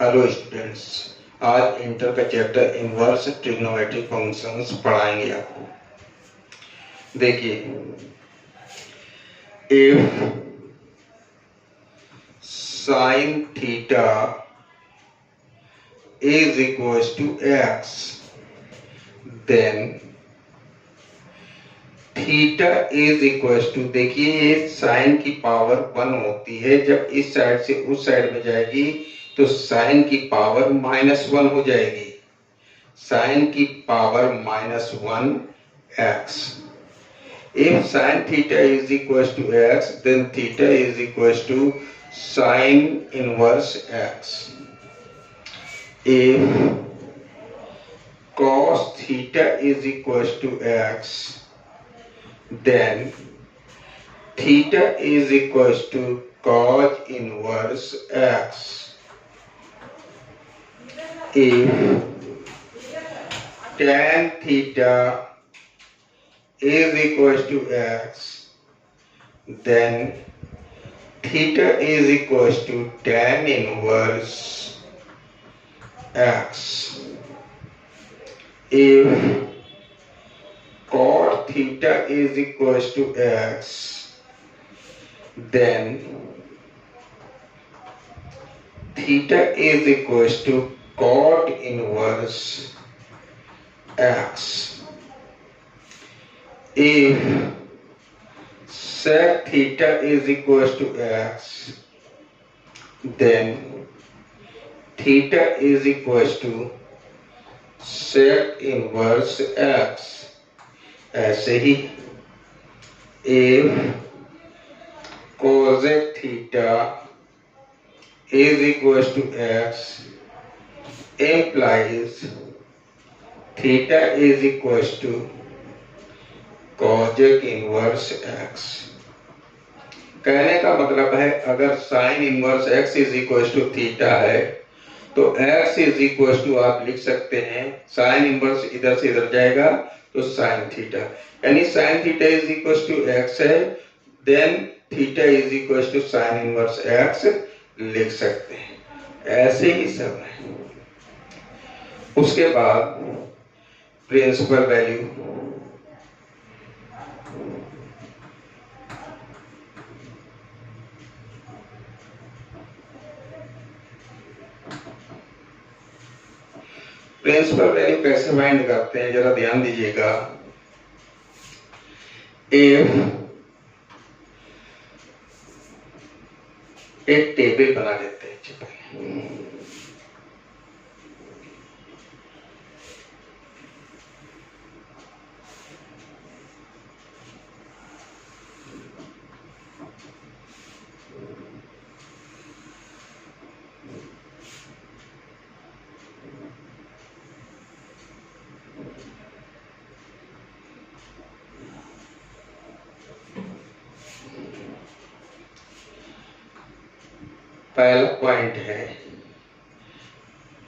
Hello students, आज inter का chapter inverse trigonometric functions पढ़ाएंगे आपको। देखिए, if sine theta is equals to X, then theta is equals to, देखिए ये साइन की पावर 1 होती है, जब इस साइड से उस साइड में जाएगी तो साइन की पावर -1 हो जाएगी। साइन की power -1 x. If sin theta is equals to x, then theta is equals to sin inverse x. If cos theta is equals to x, then theta is equals to cos inverse x. If tan theta is equals to x, then theta is equals to tan inverse x. If cot theta is equals to x, then theta is equals to cot inverse x. If sec theta is equals to x, then theta is equals to sec inverse x. ऐसे ही if cosec theta is equals to x, implies theta is equals to cosec inverse x. कहने का मतलब है, अगर sine inverse x is equal to theta है तो x is equal to आप लिख सकते हैं, साइन इनवर्स इधर से इधर जाएगा तो साइन थीटा, यानी sine theta is equal to x है, then theta is equal to sine inverse x लिख सकते हैं। ऐसे ही सब है। उसके बाद प्रिंसिपल वैल्यू, प्रिंसिपल वैल्यू कैसे फाइंड करते हैं जरा ध्यान दीजिएगा। एक टेबल बना लेते हैं। पहला पॉइंट है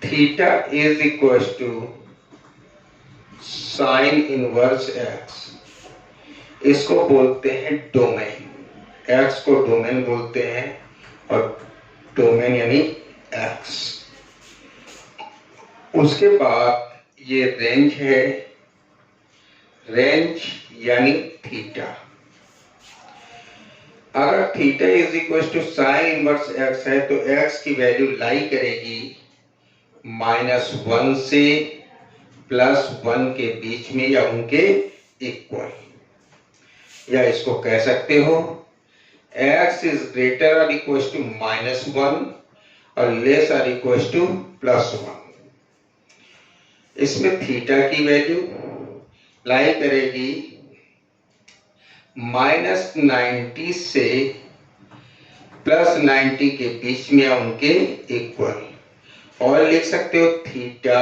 theta is equal to sine inverse X. इसको बोलते हैं डोमेन, एक्स को डोमेन बोलते हैं और डोमेन यानी एक्स। उसके बाद ये रेंज है, रेंज यानी थीटा। अगर theta is equal to sine inverse X है तो एक्स की वैल्यू लाई करेगी -1 से +1 के बीच में या उनके इक्वल, या इसको कह सकते हो x इज ग्रेटर और इक्वल टू -1 और लेस और इक्वल टू +1। इसमें थीटा की वैल्यू लाई करेगी -90 से +90 के बीच में या उनके इक्वल, और लिख सकते हो थीटा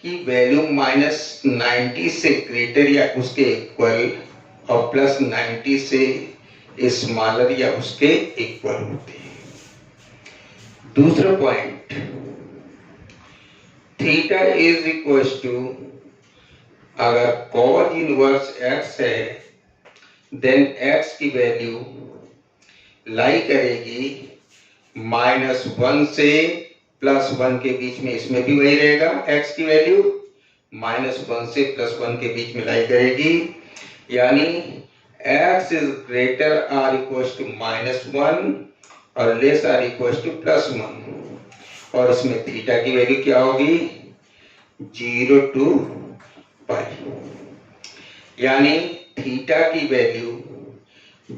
की वैल्यू -90 से ग्रेटर या उसके इक्वल और +90 से स्मॉलर या उसके इक्वल होती है। दूसरा point, theta is equal to, अगर cos इनवर्स x है देन x की वैल्यू लाई करेगी -1 से +1 के बीच में इसमें भी वही रहेगा, x की वैल्यू -1 से +1 के बीच में लाई जाएगी, यानी x is greater or equal to -1 और लेस आर इक्वल टू +1, और इसमें थीटा की वैल्यू क्या होगी 0 to π, यानी थीटा की वैल्यू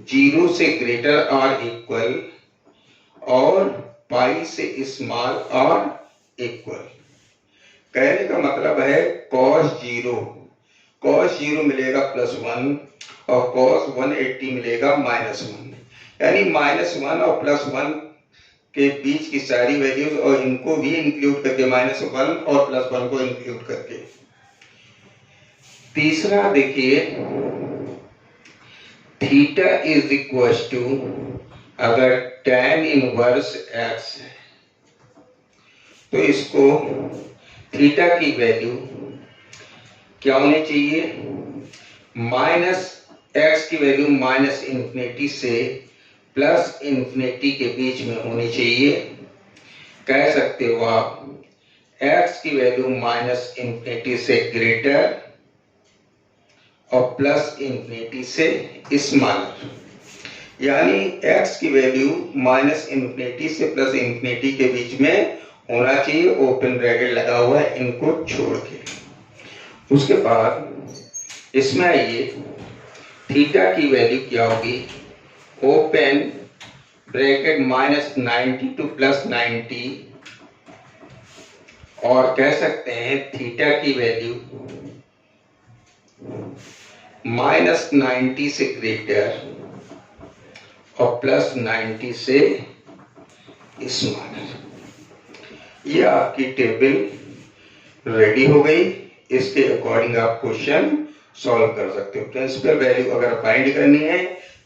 0 से ग्रेटर आर इक्वल और पाई से स्मॉल आर इक्वल। कहने का मतलब है cos 0 मिलेगा +1 और cos 180 मिलेगा -1, यानी -1 और +1 के बीच की सारी वैल्यूज और इनको भी इंक्लूड करके -1 और +1 को इंक्लूड करके। तीसरा देखिए, थीटा इज इक्वल टू, अगर tan इनवर्स x है तो इसको थीटा की वैल्यू क्या होनी चाहिए, -x की वैल्यू -∞ से +∞ के बीच में होनी चाहिए। कह सकते हो आप x की वैल्यू -∞ से ग्रेटर और +∞ से स्मॉलर, यानी x की वैल्यू -∞ से +∞ के बीच में होना चाहिए, ओपन ब्रैकेट लगा हुआ है इनको छोड़ के। उसके बाद इसमें आइए, थीटा की वैल्यू क्या होगी, ओपन ब्रैकेट -90 to +90, और कह सकते हैं थीटा की वैल्यू -90 से ग्रेटर और +90 से स्मॉलर। ये आपकी टेबल रेडी हो गई, इसके अकॉर्डिंग आप क्वेश्चन सॉल्व कर सकते हो। प्रिंसिपल वैल्यू अगर फाइंड करनी है,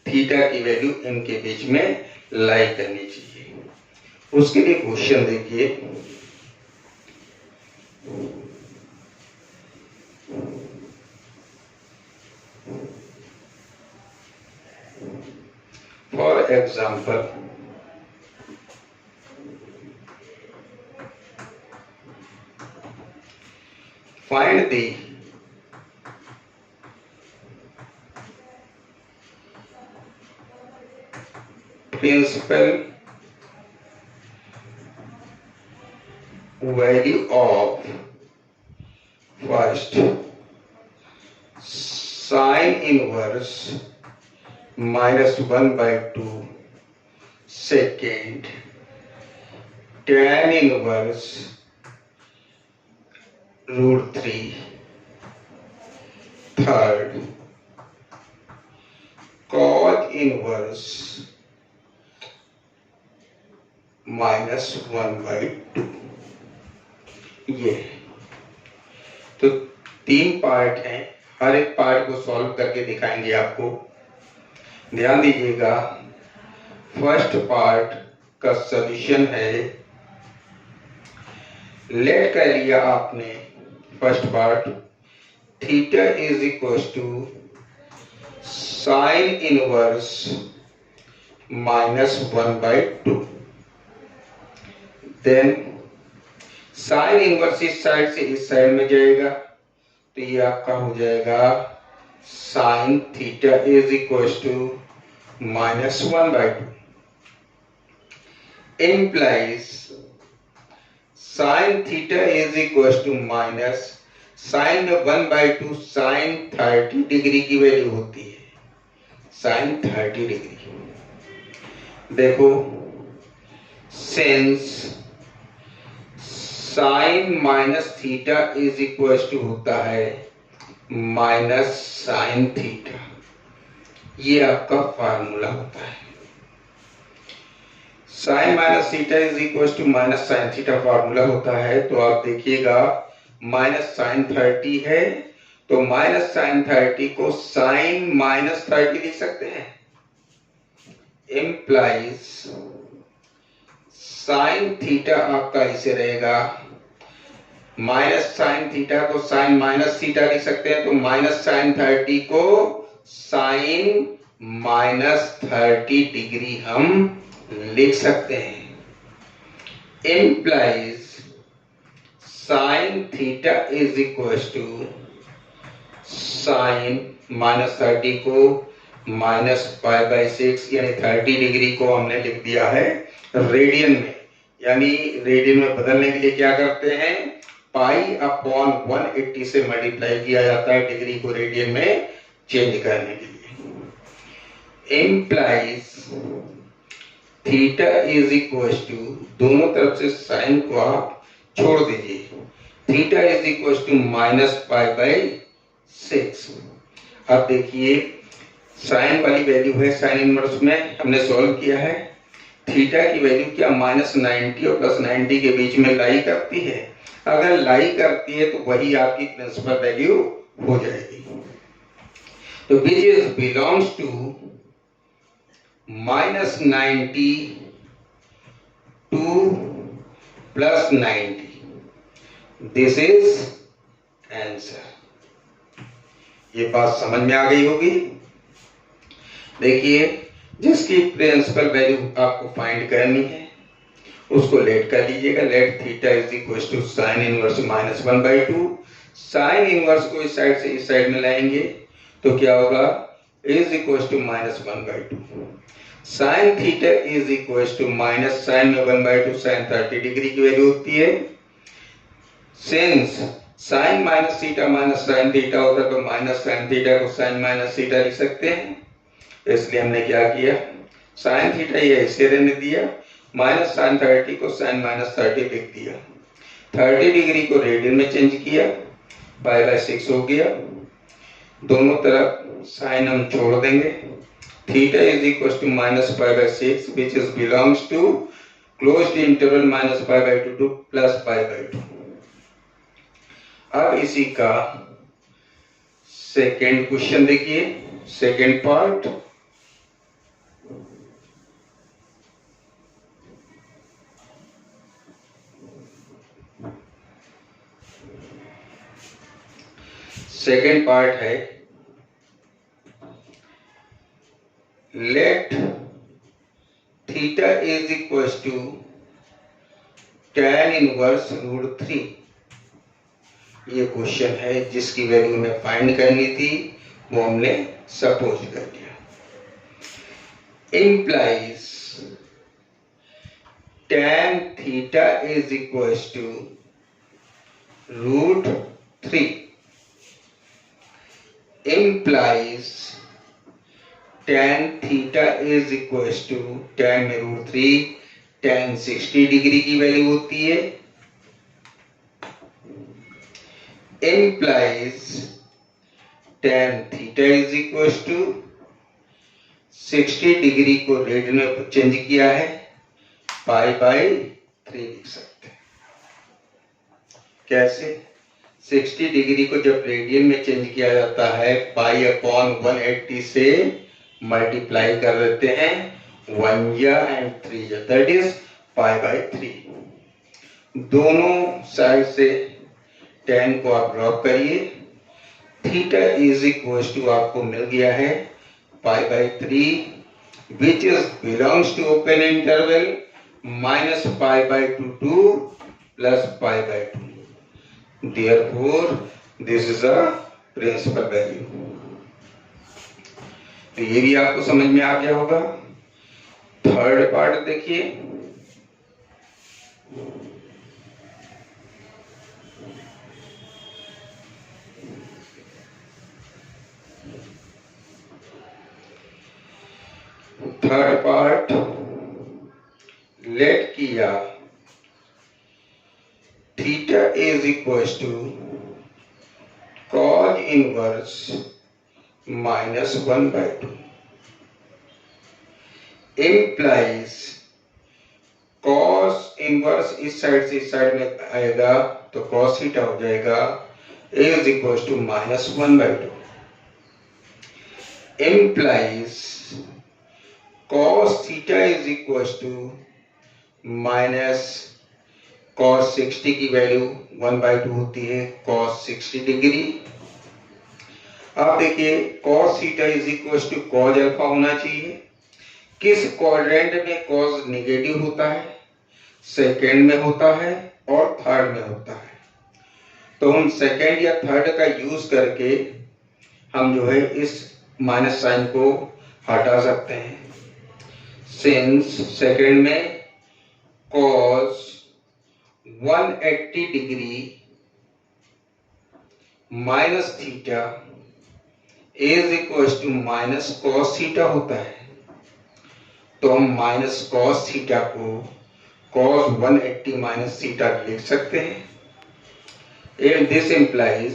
थीटा की वैल्यू इनके बीच में लाई करनी चाहिए। उसके लिए क्वेश्चन देखिए, for example find the principal value of first sine inverse -1/2, second tan inverse √3, third cos inverse -1/2। ये तो 3 पार्ट हैं, हर एक पार्ट को सॉल्व करके दिखाएंगे आपको। ध्यान दीजिएगा, फर्स्ट पार्ट का सॉल्यूशन है, लेट कर लिया आपने first part, theta is equal to sine inverse -1/2, then sine inverse इस साइड से इस साइड में जाएगा, तो ये आपका हो जाएगा sine theta is equal to -1/2, implies sine theta is equal to minus sine में 1/2 साइन 30 डिग्री की वैल्यू होती है, साइन 30 डिग्री। देखो, since sine minus theta is equal to होता है माइनस साइन थीटा, ये आपका फार्मूला होता है। Sine minus theta is equal to minus sine theta formula होता है। तो आप देखिएगा माइनस साइन 30 है, तो माइनस साइन 30 को साइन -30 लिख सकते हैं, इम्प्लाइज साइन थीटा आपका इसे रहेगा, माइनस साइन थीटा को साइन -थीटा लिख सकते हैं, तो माइनस साइन 30 को साइन -30 डिग्री हम लिख सकते हैं। implies sin theta is equal to sine -30 को -π/6 यानी 30 डिग्री को हमने लिख दिया है रेडियन में। यानी रेडियन में बदलने के लिए क्या करते हैं, π/180 से मल्टीप्लाई किया जाता है डिग्री को रेडियन में चेंज करने के लिए। Implies theta is equal to, दोनों तरफ से साइन को आप छोड़ दीजिए, थीटा इज इक्वल टू -π/6। अब देखिए साइन वाली वैल्यू है, साइन इनवर्स में हमने सॉल्व किया है। थीटा की वैल्यू क्या -90 और +90 के बीच में लाई करती है। अगर लाई करती है तो वही आपकी प्रिंसिपल वैल्यू हो जाएगी। तो which is belongs to -90 to +90, this is answer. ये बात समझ में आ गई होगी। देखिए जिसकी प्रिंसिपल वैल्यू आपको फाइंड करनी है उसको लेट कर लीजिएगा। Let theta is equal to sine inverse -1/2। Sine inverse को इस साइड से इस साइड में लाएंगे तो क्या होगा, is equal to -1/2। Sine theta is equal to minus sine में 1/2, साइन 30 डिग्री की वैल्यू होती है। Since sine minus theta minus sine theta होता है तो माइनस साइन थीटा को साइन माइनस थीटा लिख सकते हैं। इसलिए हमने क्या किया, साइन थीटा ये ऐसे रहने दिया, माइनस साइन 30 को साइन -30 लिख दिया। 30 डिग्री को रेडियन में चेंज किया, π/6 हो गया। दोनों तरफ साइन हम छोड़ देंगे। Theta is equal to -π/6 which is belongs to closed interval -π/2 to +π/2। अब इसी का सेकेंड क्वेश्चन देखिए, सेकेंड पार्ट। सेकेंड पार्ट है, let theta is equal to tan inverse √3। ये क्वेश्चन है जिसकी वैल्यू हमें फाइंड करनी थी, वो हमने सपोज कर दिया। Implies tan theta is equal to √3 implies tan theta is equal to, tan में √3, tan 60 डिग्री की वैल्यू होती है। implies tan theta is equal to 60 degree को रेडियन में चेंज किया है, π/3 लिख सकते हैं। कैसे, 60 डिग्री को जब रेडियन में चेंज किया जाता है π/180 से मल्टीप्लाई कर देते हैं 1 एंड 3, दैट इज π/3। दोनों साइड से tan को आप ड्रॉप करिए, थीटा इज इक्वल टू आपको मिल गया है π/3 which is belongs to open interval -π/2 to +π/2। Therefore, this is a principal value। तो ये भी आपको समझ में आ गया होगा। थर्ड पार्ट देखिए, थर्ड पार्ट लेट किया theta is equal to cos inverse -1/2 implies cos inverse इस साइड से इस साइड में आएगा तो cos थीटा हो जाएगा is equal to -1/2 implies cos theta is equal to minus cos 60 की वैल्यू 1/2 होती है cos 60 डिग्री। अब देखिए cos theta is equal to cos alpha होना चाहिए। किस क्वाड्रेंट में cos नेगेटिव होता है, सेकेंड में होता है और थर्ड में होता है। तो हम सेकेंड या थर्ड का यूज करके हम जो है इस माइनस साइन को हटा सकते हैं। सिंस सेकेंड में cos 180 degree minus theta is equal to minus cos theta होता है, तो हम माइनस कॉस थीटा को cos 180 माइनस थीटा लिख सकते हैं। And this implies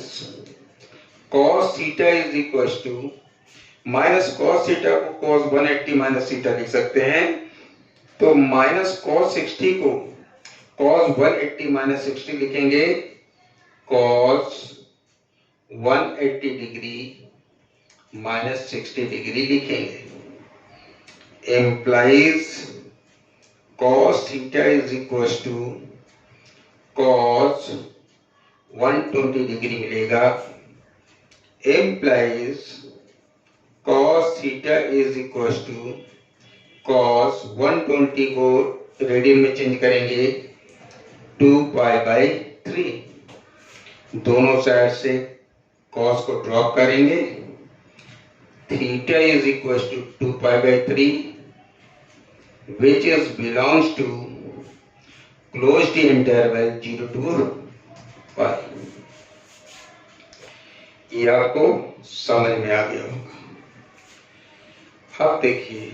cos theta is equal to minus cos theta को cos 180 माइनस थीटा लिख सकते हैं, तो माइनस cos 60 को cos 180 माइनस 60 लिखेंगे, cos 180 डिग्री माइनस 60 डिग्री लिखेंगे। implies cos theta is equal to cos 120 degree मिलेगा। implies cos theta is equal to cos 120 को रेडियन में चेंज करेंगे 2π/3। दोनों साइड से cos को ड्रॉप करेंगे, theta is equal to 2π/3 which is belongs to closed interval 0 to π। ये आपको समझ में आ गया होगा। अब देखिए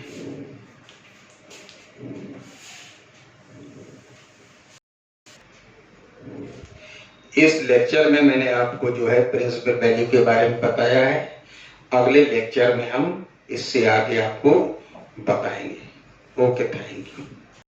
इस लेक्चर में मैंने आपको जो है प्रिंसिपल वैल्यू के बारे में बताया है। अगले लेक्चर में हम इससे आगे आपको बताएंगे। Okay, thank you.